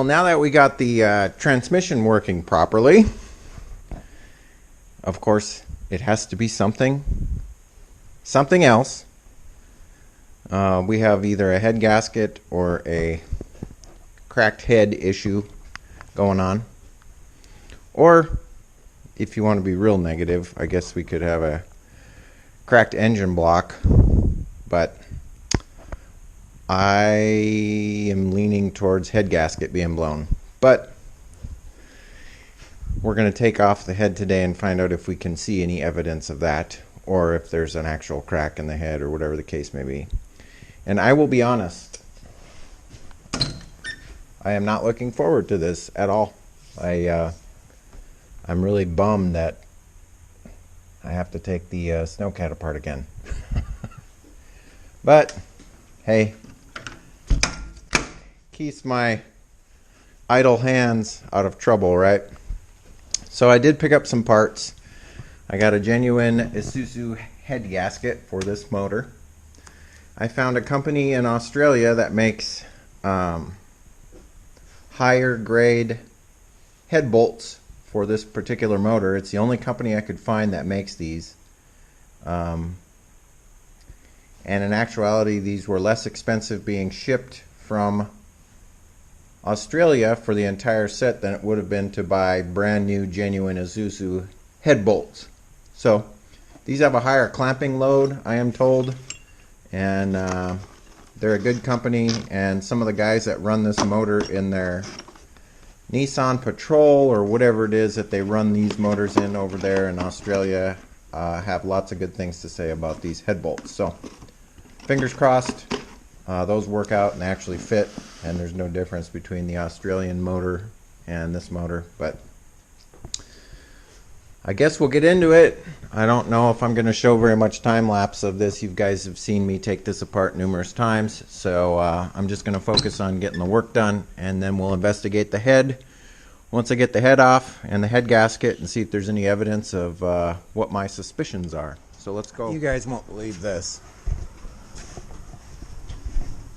Well, now that we got the transmission working properly, of course, it has to be something else. We have either a head gasket or a cracked head issue going on. Or, if you want to be real negative, I guess we could have a cracked engine block. But I am leaning towards head gasket being blown. But we're going to take off the head today and find out if we can see any evidence of that, or if there's an actual crack in the head, or whatever the case may be. And I will be honest, I am not looking forward to this at all. I'm really bummed that I have to take the snowcat apart again. But hey, keeps my idle hands out of trouble, right? So I did pick up some parts. I got a genuine Isuzu head gasket for this motor. I found a company in Australia that makes higher grade head bolts for this particular motor. It's the only company I could find that makes these. And in actuality, these were less expensive being shipped from Australia for the entire set than it would have been to buy brand new genuine Isuzu head bolts. So these have a higher clamping load, I am told, and they're a good company. And some of the guys that run this motor in their Nissan Patrol or whatever it is that they run these motors in over there in Australia have lots of good things to say about these head bolts. So fingers crossed those work out and actually fit, and there's no difference between the Australian motor and this motor. But I guess we'll get into it. I don't know if I'm going to show very much time lapse of this. You guys have seen me take this apart numerous times, so I'm just going to focus on getting the work done, and then we'll investigate the head once I get the head off and the head gasket and see if there's any evidence of what my suspicions are. So let's go. You guys won't believe this.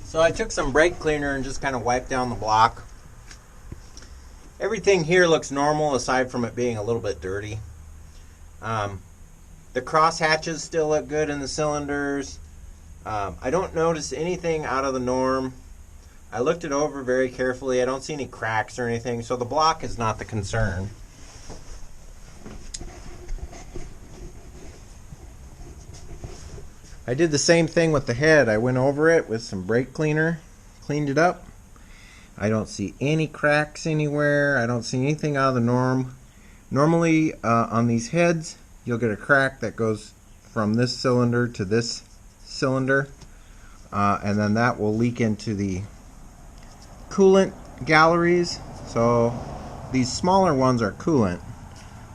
So I took some brake cleaner and just kind of wiped down the block. Everything here looks normal aside from it being a little bit dirty. The cross hatches still look good in the cylinders. I don't notice anything out of the norm. I looked it over very carefully. I don't see any cracks or anything, so the block is not the concern. I did the same thing with the head. I went over it with some brake cleaner, cleaned it up. I don't see any cracks anywhere. I don't see anything out of the norm. Normally on these heads, you'll get a crack that goes from this cylinder to this cylinder, and then that will leak into the coolant galleries. So these smaller ones are coolant.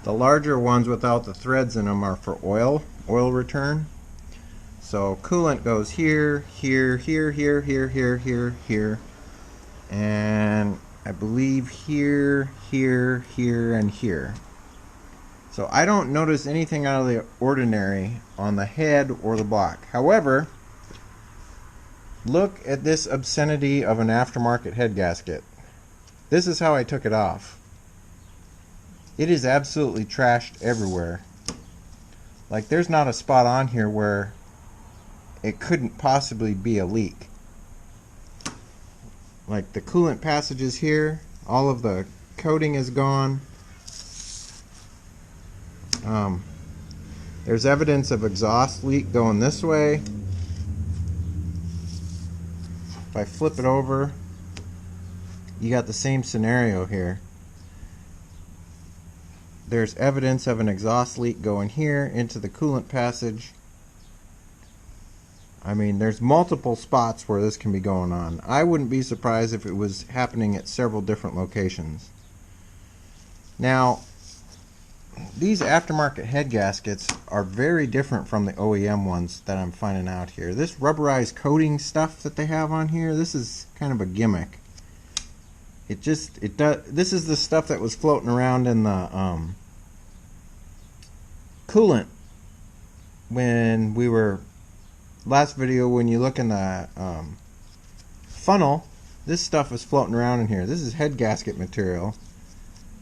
The larger ones without the threads in them are for oil return. So coolant goes here, here, here, here, here, here, here, here, and I believe here, here, here, and here. So I don't notice anything out of the ordinary on the head or the block. However, look at this obscenity of an aftermarket head gasket. This is how I took it off. It is absolutely trashed everywhere. Like, there's not a spot on here where it couldn't possibly be a leak. Like, the coolant passages here, all of the coating is gone. There's evidence of exhaust leak going this way. If I flip it over, you got the same scenario here. There's evidence of an exhaust leak going here into the coolant passage. I mean, there's multiple spots where this can be going on. I wouldn't be surprised if it was happening at several different locations. Now, these aftermarket head gaskets are very different from the OEM ones that I'm finding out here. This rubberized coating stuff that they have on here, this is kind of a gimmick. This is the stuff that was floating around in the coolant when we were last video. When you look in the funnel, this stuff is floating around in here. This is head gasket material.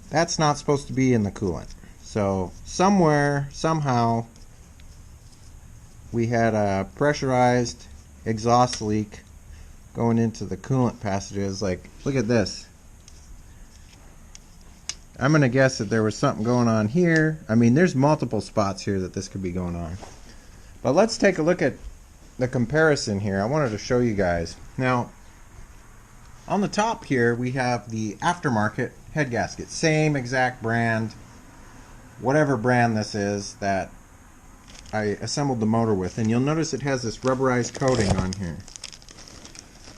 That's not supposed to be in the coolant. So somewhere, somehow, we had a pressurized exhaust leak going into the coolant passages. Like, look at this. I'm going to guess that there was something going on here. I mean, there's multiple spots here that this could be going on. But let's take a look at the comparison here. I wanted to show you guys. Now, on the top here, we have the aftermarket head gasket. Same exact brand, whatever brand this is that I assembled the motor with. And you'll notice it has this rubberized coating on here.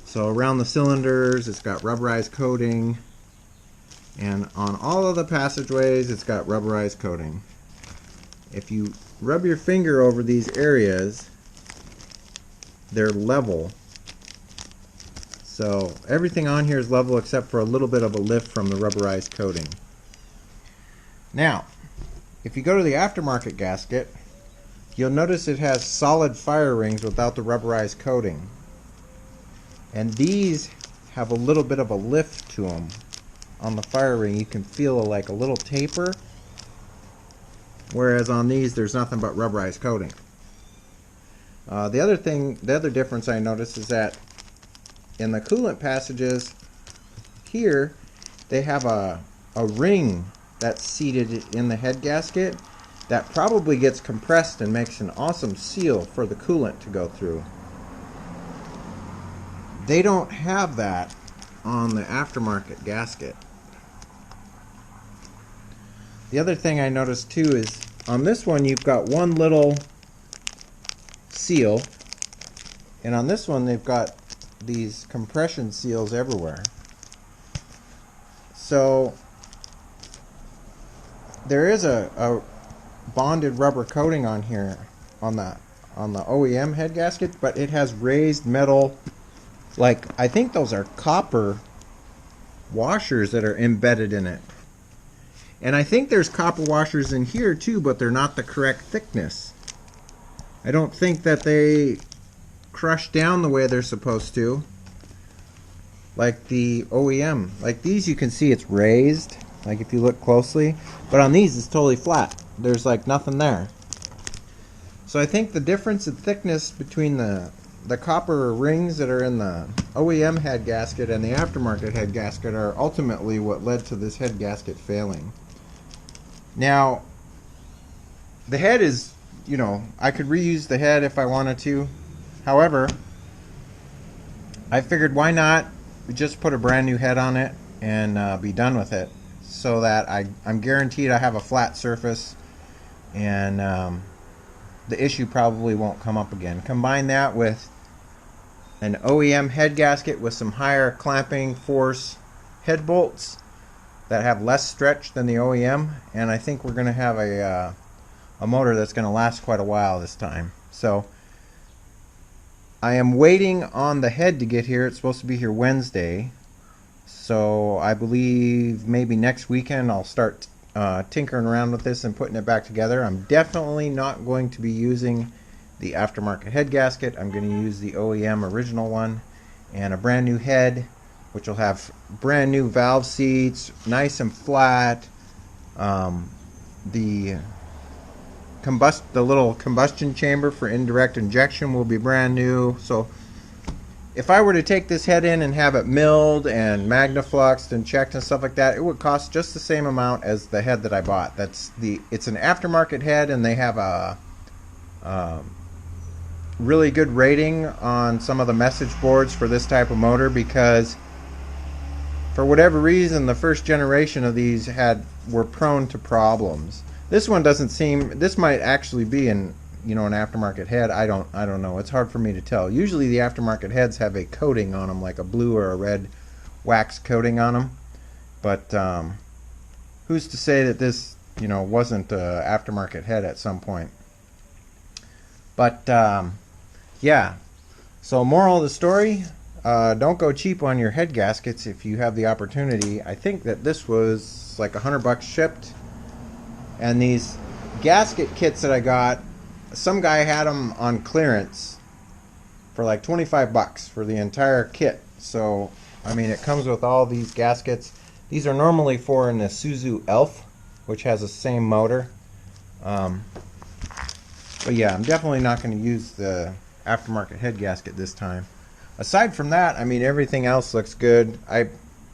So around the cylinders, it's got rubberized coating. And on all of the passageways, it's got rubberized coating. If you rub your finger over these areas, they're level. So everything on here is level except for a little bit of a lift from the rubberized coating. Now, if you go to the aftermarket gasket, you'll notice it has solid fire rings without the rubberized coating. And these have a little bit of a lift to them. On the fire ring, you can feel like a little taper, whereas on these there's nothing but rubberized coating. The other difference I noticed is that in the coolant passages here, they have a ring that's seated in the head gasket that probably gets compressed and makes an awesome seal for the coolant to go through. They don't have that on the aftermarket gasket. The other thing I noticed too is on this one you've got one little seal, and on this one they've got these compression seals everywhere. So there is a bonded rubber coating on here on the OEM head gasket, but it has raised metal, like I think those are copper washers that are embedded in it. And I think there's copper washers in here too, but they're not the correct thickness. I don't think that they crush down the way they're supposed to, like the OEM. Like these, you can see it's raised, like if you look closely, but on these it's totally flat. There's like nothing there. So I think the difference in thickness between the copper rings that are in the OEM head gasket and the aftermarket head gasket are ultimately what led to this head gasket failing. Now, the head is, you know, I could reuse the head if I wanted to. However, I figured why not just put a brand new head on it and be done with it, so that I'm guaranteed I have a flat surface and the issue probably won't come up again. Combine that with an OEM head gasket with some higher clamping force head bolts that have less stretch than the OEM, and I think we're going to have a motor that's going to last quite a while this time. So I am waiting on the head to get here. It's supposed to be here Wednesday, so I believe maybe next weekend I'll start tinkering around with this and putting it back together. I'm definitely not going to be using the aftermarket head gasket. I'm going to use the OEM original one and a brand new head, which will have brand new valve seats, nice and flat. The little combustion chamber for indirect injection will be brand new. So if I were to take this head in and have it milled and magnafluxed and checked and stuff like that, it would cost just the same amount as the head that I bought. It's an aftermarket head, and they have a really good rating on some of the message boards for this type of motor, because for whatever reason the first generation of these were prone to problems. This one doesn't seem, this might actually be an aftermarket head. I don't know. It's hard for me to tell. Usually the aftermarket heads have a coating on them, like a blue or a red wax coating on them. But who's to say that this, wasn't an aftermarket head at some point? But yeah. So moral of the story, don't go cheap on your head gaskets if you have the opportunity. I think that this was like $100 shipped. And these gasket kits that I got, some guy had them on clearance for like $25 for the entire kit. So I mean, it comes with all these gaskets. These are normally for an Isuzu Elf, which has the same motor. But yeah, I'm definitely not going to use the aftermarket head gasket this time. Aside from that, I mean, everything else looks good.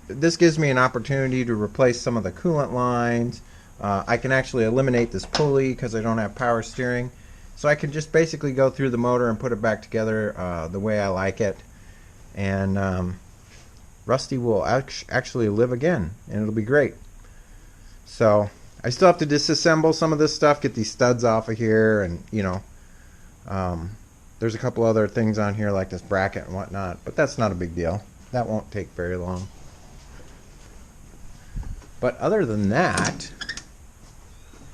This gives me an opportunity to replace some of the coolant lines. I can actually eliminate this pulley because I don't have power steering. So I can just basically go through the motor and put it back together the way I like it. And Rusty will actually live again, and it'll be great. So I still have to disassemble some of this stuff, get these studs off of here, and you know, there's a couple other things on here like this bracket and whatnot, but that's not a big deal. That won't take very long. But other than that,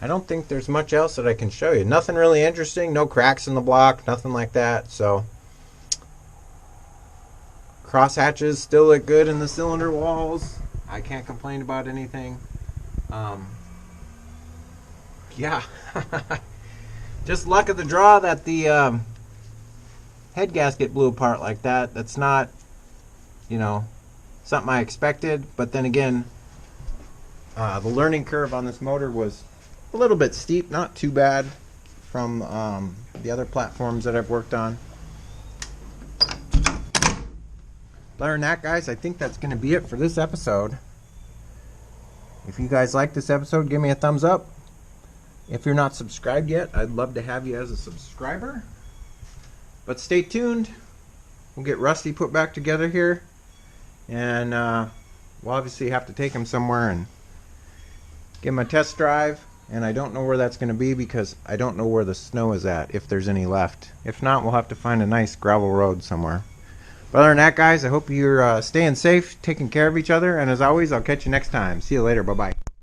I don't think there's much else that I can show you. Nothing really interesting, no cracks in the block, nothing like that. So cross hatches still look good in the cylinder walls. I can't complain about anything. Yeah, just luck of the draw that the head gasket blew apart like that. That's not, you know, something I expected. But then again, the learning curve on this motor was a little bit steep, not too bad from the other platforms that I've worked on. Other than that, guys, I think that's going to be it for this episode. If you guys like this episode, give me a thumbs up. If you're not subscribed yet, I'd love to have you as a subscriber. But stay tuned. We'll get Rusty put back together here. And we'll obviously have to take him somewhere and give him a test drive. And I don't know where that's going to be because I don't know where the snow is at, if there's any left. If not, we'll have to find a nice gravel road somewhere. But other than that, guys, I hope you're staying safe, taking care of each other. And as always, I'll catch you next time. See you later. Bye-bye.